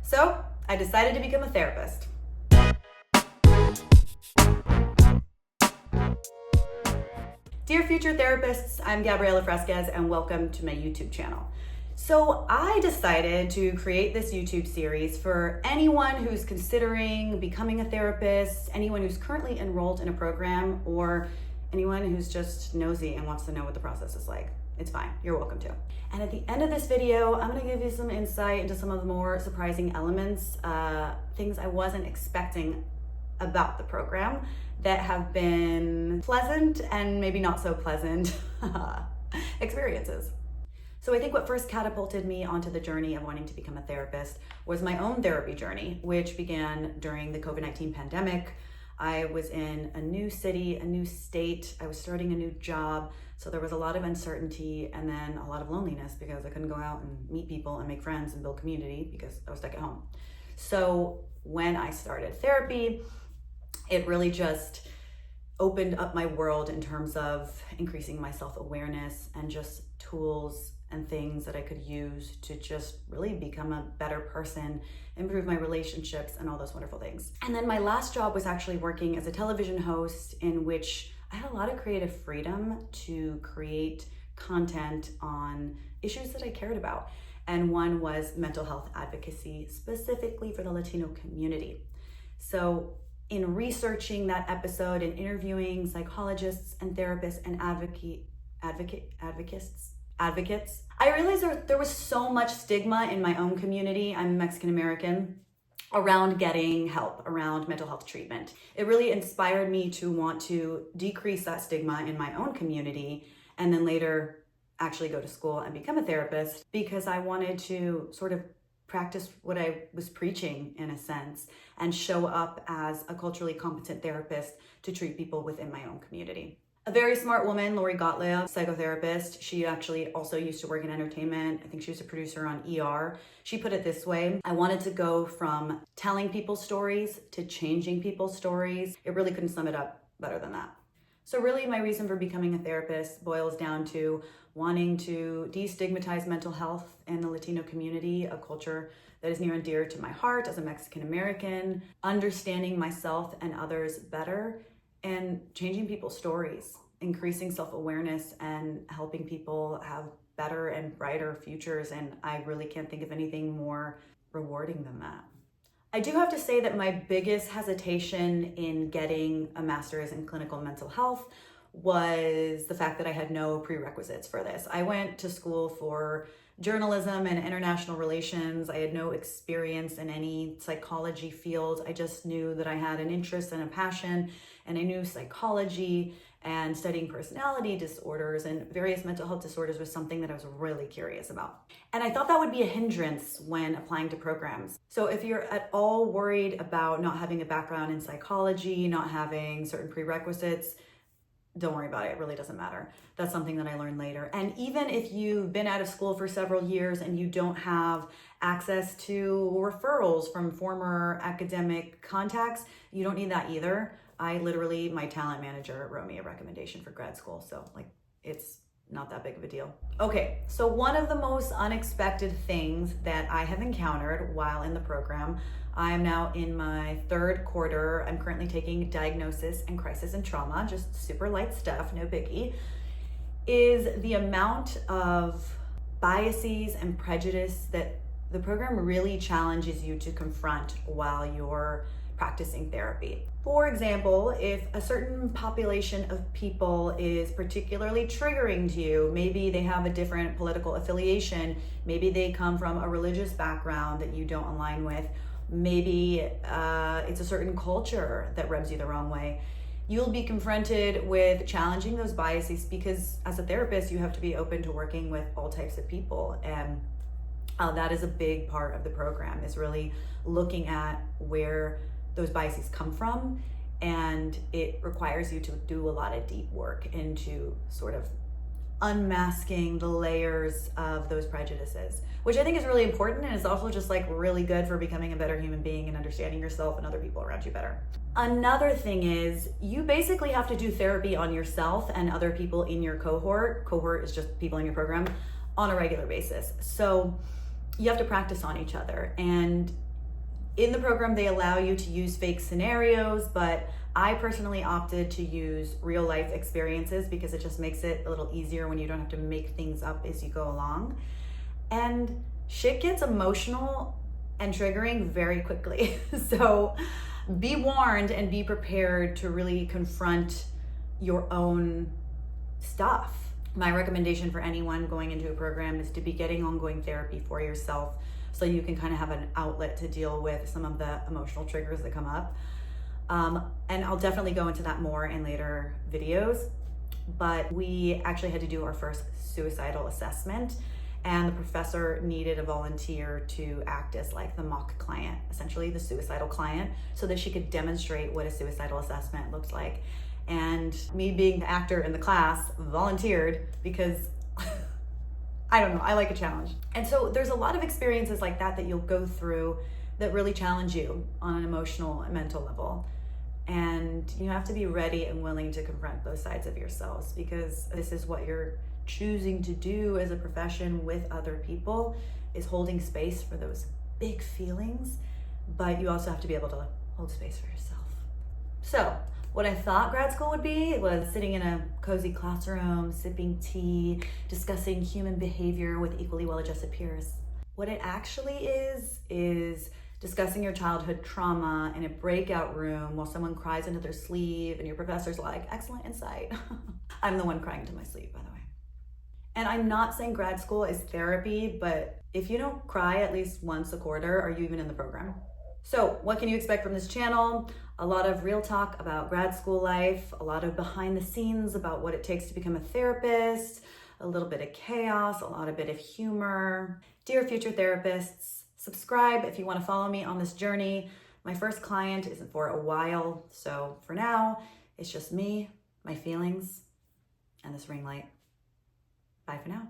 So I decided to become a therapist. Dear future therapists, I'm Gabriela and welcome to my YouTube channel. So I decided to create this YouTube series for anyone who's considering becoming a therapist, anyone who's currently enrolled in a program, or anyone who's just nosy and wants to know what the process is like. It's fine, you're welcome to. And at the end of this video, I'm gonna give you some insight into some of the more surprising elements, things I wasn't expecting about the program that have been pleasant and maybe not so pleasant experiences. So I think what first catapulted me onto the journey of wanting to become a therapist was my own therapy journey, which began during the COVID-19 pandemic. I was in a new city, a new state. I was starting a new job. So there was a lot of uncertainty and then a lot of loneliness because I couldn't go out and meet people and make friends and build community because I was stuck at home. So when I started therapy, it really just opened up my world in terms of increasing my self-awareness and just tools and things that I could use to just really become a better person, improve my relationships, and all those wonderful things. And then my last job was actually working as a television host, in which I had a lot of creative freedom to create content on issues that I cared about. And one was mental health advocacy, specifically for the Latino community. So in researching that episode and interviewing psychologists and therapists and advocates, I realized there was so much stigma in my own community. I'm Mexican American, around getting help, around mental health treatment. It really inspired me to want to decrease that stigma in my own community and then later actually go to school and become a therapist because I wanted to sort of practice what I was preaching in a sense and show up as a culturally competent therapist to treat people within my own community. A very smart woman, Lori Gottlieb, psychotherapist. She actually also used to work in entertainment. I think she was a producer on ER. She put it this way: I wanted to go from telling people stories to changing people's stories. It really couldn't sum it up better than that. So really my reason for becoming a therapist boils down to wanting to destigmatize mental health in the Latino community, a culture that is near and dear to my heart as a Mexican American, understanding myself and others better, and changing people's stories, increasing self-awareness and helping people have better and brighter futures. And I really can't think of anything more rewarding than that. I do have to say that my biggest hesitation in getting a master's in clinical mental health was the fact that I had no prerequisites for this. I went to school for journalism and international relations. I had no experience in any psychology field. I just knew that I had an interest and a passion, and I knew psychology and studying personality disorders and various mental health disorders was something that I was really curious about. And I thought that would be a hindrance when applying to programs. So if you're at all worried about not having a background in psychology, not having certain prerequisites, don't worry about it. It really doesn't matter. That's something that I learned later. And even if you've been out of school for several years and you don't have access to referrals from former academic contacts, you don't need that either. My talent manager wrote me a recommendation for grad school. So it's not that big of a deal. Okay, so one of the most unexpected things that I have encountered while in the program, I am now in my third quarter. I'm currently taking diagnosis and crisis and trauma, just super light stuff, no biggie, is the amount of biases and prejudice that the program really challenges you to confront while you're practicing therapy. For example, if a certain population of people is particularly triggering to you, maybe they have a different political affiliation, maybe they come from a religious background that you don't align with, maybe it's a certain culture that rubs you the wrong way, you'll be confronted with challenging those biases because as a therapist, you have to be open to working with all types of people. And that is a big part of the program, is really looking at where those biases come from, and it requires you to do a lot of deep work into sort of unmasking the layers of those prejudices, which I think is really important, and is also just really good for becoming a better human being and understanding yourself and other people around you better. Another thing is you basically have to do therapy on yourself and other people in your cohort. Cohort is just people in your program on a regular basis. So you have to practice on each other, and In the program, they allow you to use fake scenarios, but I personally opted to use real life experiences because it just makes it a little easier when you don't have to make things up as you go along. And shit gets emotional and triggering very quickly. So be warned and be prepared to really confront your own stuff. My recommendation for anyone going into a program is to be getting ongoing therapy for yourself so you can kind of have an outlet to deal with some of the emotional triggers that come up. And I'll definitely go into that more in later videos, but we actually had to do our first suicidal assessment, and the professor needed a volunteer to act as like the mock client, essentially the suicidal client, so that she could demonstrate what a suicidal assessment looks like. And me being the actor in the class volunteered because I don't know, I like a challenge. And so there's a lot of experiences like that that you'll go through that really challenge you on an emotional and mental level. And you have to be ready and willing to confront those sides of yourselves, because this is what you're choosing to do as a profession with other people, is holding space for those big feelings, but you also have to be able to hold space for yourself. So what I thought grad school would be was sitting in a cozy classroom, sipping tea, discussing human behavior with equally well-adjusted peers. What it actually is discussing your childhood trauma in a breakout room while someone cries into their sleeve and your professor's like, excellent insight. I'm the one crying into my sleeve, by the way. And I'm not saying grad school is therapy, but if you don't cry at least once a quarter, are you even in the program? So what can you expect from this channel? A lot of real talk about grad school life, a lot of behind the scenes about what it takes to become a therapist, a little bit of chaos, a lot of bit of humor. Dear future therapists, subscribe if you want to follow me on this journey. My first client isn't for a while, so for now, it's just me, my feelings, and this ring light. Bye for now.